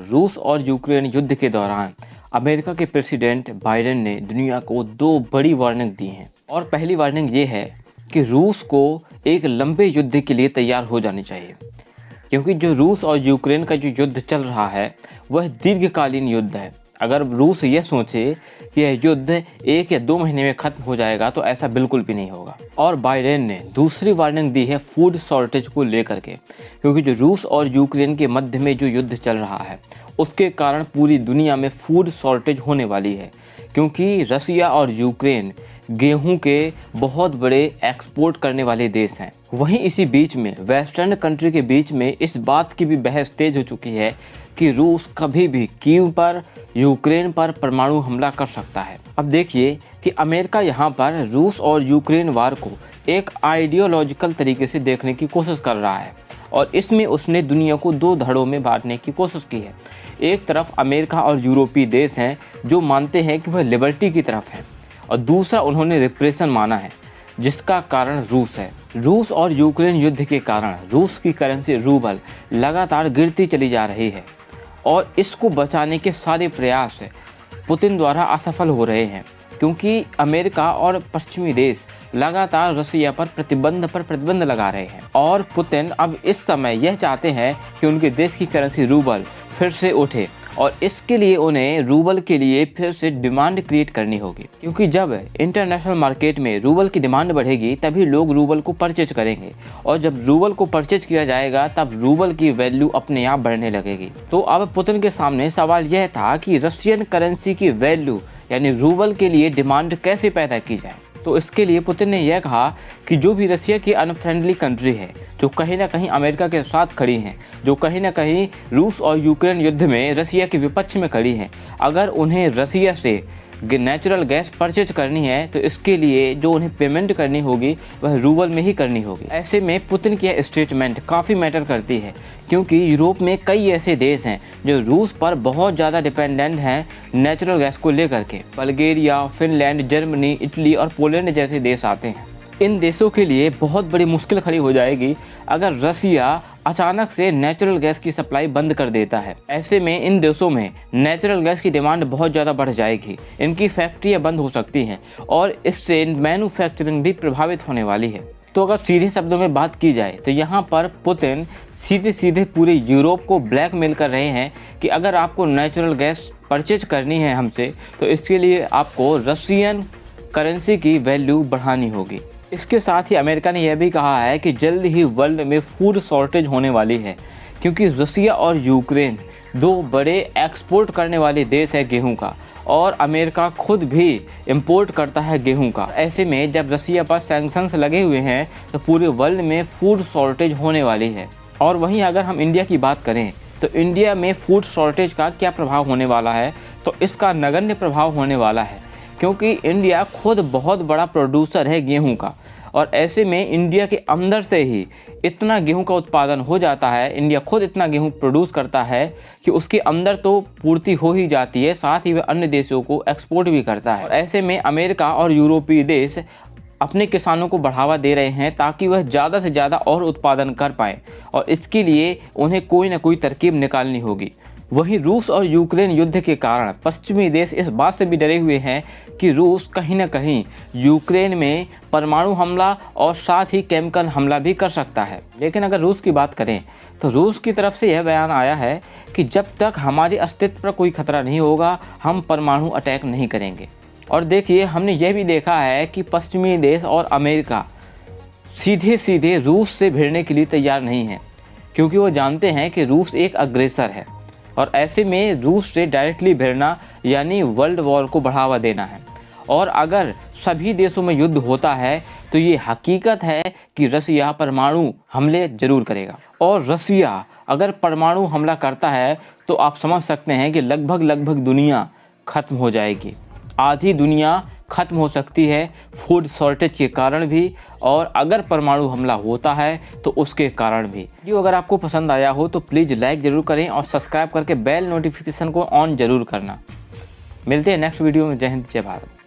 रूस और यूक्रेन युद्ध के दौरान अमेरिका के प्रेसिडेंट बाइडेन ने दुनिया को दो बड़ी वार्निंग दी हैं। और पहली वार्निंग ये है कि रूस को एक लंबे युद्ध के लिए तैयार हो जानी चाहिए, क्योंकि जो रूस और यूक्रेन का जो युद्ध चल रहा है वह दीर्घकालीन युद्ध है। अगर रूस यह सोचे कि यह युद्ध 1 या 2 महीने में ख़त्म हो जाएगा तो ऐसा बिल्कुल भी नहीं होगा। और बाइडेन ने दूसरी वार्निंग दी है फूड शॉर्टेज को लेकर के, क्योंकि जो रूस और यूक्रेन के मध्य में जो युद्ध चल रहा है उसके कारण पूरी दुनिया में फूड शॉर्टेज होने वाली है, क्योंकि रसिया और यूक्रेन गेहूं के बहुत बड़े एक्सपोर्ट करने वाले देश हैं। वहीं इसी बीच में वेस्टर्न कंट्री के बीच में इस बात की भी बहस तेज हो चुकी है कि रूस कभी भी कीव पर, यूक्रेन पर परमाणु हमला कर सकता है। अब देखिए कि अमेरिका यहाँ पर रूस और यूक्रेन वार को एक आइडियोलॉजिकल तरीके से देखने की कोशिश कर रहा है और इसमें उसने दुनिया को 2 धड़ों में बांटने की कोशिश की है। एक तरफ अमेरिका और यूरोपीय देश हैं जो मानते हैं कि वह लिबर्टी की तरफ है, और दूसरा उन्होंने रिप्रेशन माना है, जिसका कारण रूस है। रूस और यूक्रेन युद्ध के कारण रूस की करेंसी रूबल लगातार गिरती चली जा रही है और इसको बचाने के सारे प्रयास पुतिन द्वारा असफल हो रहे हैं, क्योंकि अमेरिका और पश्चिमी देश लगातार रसिया पर प्रतिबंध लगा रहे हैं। और पुतिन अब इस समय यह चाहते हैं कि उनके देश की करेंसी रूबल फिर से उठे, और इसके लिए उन्हें रूबल के लिए फिर से डिमांड क्रिएट करनी होगी, क्योंकि जब इंटरनेशनल मार्केट में रूबल की डिमांड बढ़ेगी तभी लोग रूबल को परचेज करेंगे, और जब रूबल को परचेज किया जाएगा तब रूबल की वैल्यू अपने आप बढ़ने लगेगी। तो अब पुतिन के सामने सवाल यह था कि रशियन करेंसी की वैल्यू यानी रूबल के लिए डिमांड कैसे पैदा की जाए। तो इसके लिए पुतिन ने यह कहा कि जो भी रसिया की अनफ्रेंडली कंट्री है, जो कहीं ना कहीं अमेरिका के साथ खड़ी हैं, जो कहीं ना कहीं रूस और यूक्रेन युद्ध में रसिया के विपक्ष में खड़ी हैं, अगर उन्हें रसिया से नेचुरल गैस परचेज करनी है तो इसके लिए जो उन्हें पेमेंट करनी होगी वह रूबल में ही करनी होगी। ऐसे में पुतिन की यह स्टेटमेंट काफ़ी मैटर करती है, क्योंकि यूरोप में कई ऐसे देश हैं जो रूस पर बहुत ज़्यादा डिपेंडेंट हैं नेचुरल गैस को लेकर के। बल्गेरिया, फिनलैंड, जर्मनी, इटली और पोलैंड जैसे देश आते हैं। इन देशों के लिए बहुत बड़ी मुश्किल खड़ी हो जाएगी अगर रसिया अचानक से नेचुरल गैस की सप्लाई बंद कर देता है। ऐसे में इन देशों में नेचुरल गैस की डिमांड बहुत ज़्यादा बढ़ जाएगी, इनकी फैक्ट्रियाँ बंद हो सकती हैं और इससे मैन्युफैक्चरिंग भी प्रभावित होने वाली है। तो अगर सीधे शब्दों में बात की जाए तो यहाँ पर पुतिन सीधे पूरे यूरोप को ब्लैकमेल कर रहे हैं कि अगर आपको नेचुरल गैस परचेज करनी है हमसे तो इसके लिए आपको रशियन करेंसी की वैल्यू बढ़ानी होगी। इसके साथ ही अमेरिका ने यह भी कहा है कि जल्द ही वर्ल्ड में फूड शॉर्टेज होने वाली है, क्योंकि रसिया और यूक्रेन 2 बड़े एक्सपोर्ट करने वाले देश है गेहूं का, और अमेरिका खुद भी इंपोर्ट करता है गेहूं का। ऐसे में जब रसिया पर सैंक्शंस लगे हुए हैं तो पूरे वर्ल्ड में फूड शॉर्टेज होने वाली है। और वहीं अगर हम इंडिया की बात करें तो इंडिया में फूड शॉर्टेज का क्या प्रभाव होने वाला है, तो इसका नगण्य प्रभाव होने वाला है, क्योंकि इंडिया खुद बहुत बड़ा प्रोड्यूसर है गेहूं का, और ऐसे में इंडिया के अंदर से ही इतना गेहूं का उत्पादन हो जाता है, इंडिया खुद इतना गेहूं प्रोड्यूस करता है कि उसके अंदर तो पूर्ति हो ही जाती है, साथ ही वह अन्य देशों को एक्सपोर्ट भी करता है। और ऐसे में अमेरिका और यूरोपीय देश अपने किसानों को बढ़ावा दे रहे हैं ताकि वह ज़्यादा से ज़्यादा और उत्पादन कर पाएँ, और इसके लिए उन्हें कोई ना कोई तरकीब निकालनी होगी। वहीं रूस और यूक्रेन युद्ध के कारण पश्चिमी देश इस बात से भी डरे हुए हैं कि रूस कहीं ना कहीं यूक्रेन में परमाणु हमला और साथ ही केमिकल हमला भी कर सकता है। लेकिन अगर रूस की बात करें तो रूस की तरफ से यह बयान आया है कि जब तक हमारे अस्तित्व पर कोई खतरा नहीं होगा हम परमाणु अटैक नहीं करेंगे। और देखिए, हमने यह भी देखा है कि पश्चिमी देश और अमेरिका सीधे रूस से भिड़ने के लिए तैयार नहीं है, क्योंकि वो जानते हैं कि रूस एक अग्रेसर है, और ऐसे में रूस से डायरेक्टली भिड़ना यानी वर्ल्ड वॉर को बढ़ावा देना है। और अगर सभी देशों में युद्ध होता है तो ये हकीकत है कि रसिया परमाणु हमले जरूर करेगा, और रसिया अगर परमाणु हमला करता है तो आप समझ सकते हैं कि लगभग दुनिया ख़त्म हो जाएगी। आधी दुनिया ख़त्म हो सकती है फूड शॉर्टेज के कारण भी, और अगर परमाणु हमला होता है तो उसके कारण भी। वीडियो अगर आपको पसंद आया हो तो प्लीज़ लाइक ज़रूर करें और सब्सक्राइब करके बेल नोटिफिकेशन को ऑन ज़रूर करना। मिलते हैं नेक्स्ट वीडियो में। जय हिंद, जय भारत।